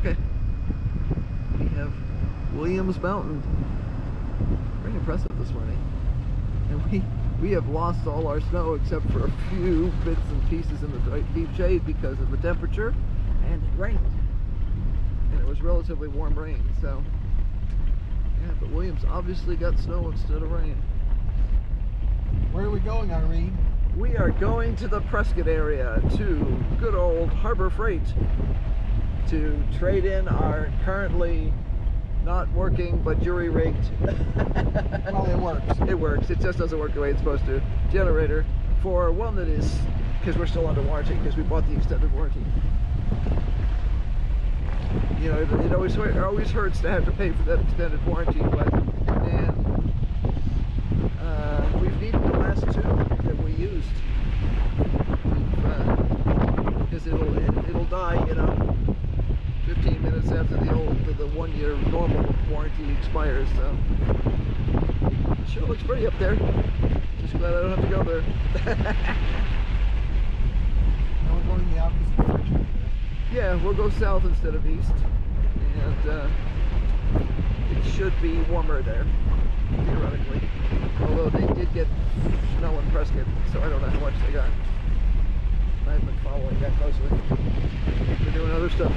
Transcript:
Okay. We have Williams Mountain. Very impressive this morning. And we have lost all our snow except for a few bits and pieces in the deep shade because of the temperature, and it rained. And it was relatively warm rain, so yeah, but Williams obviously got snow instead of rain. Where are we going, Irene? We are going to the Prescott area, to good old Harbor Freight, to trade in our currently not working but jury-rigged Well, it works. It works, it just doesn't work the way it's supposed to, generator, for one that is, because we're still under warranty, because we bought the extended warranty. You know, it always hurts to have to pay for that extended warranty, but man, we've needed the last two that we used, because it'll die, you know, 15 minutes after the 1 year normal warranty expires. So it sure looks pretty up there. Just glad I don't have to go there. Now we're going the opposite direction. Yeah, we'll go south instead of east, and it should be warmer there, theoretically. Although they did get snow in Prescott, so I don't know how much they got. I haven't been following that closely. They're doing other stuff.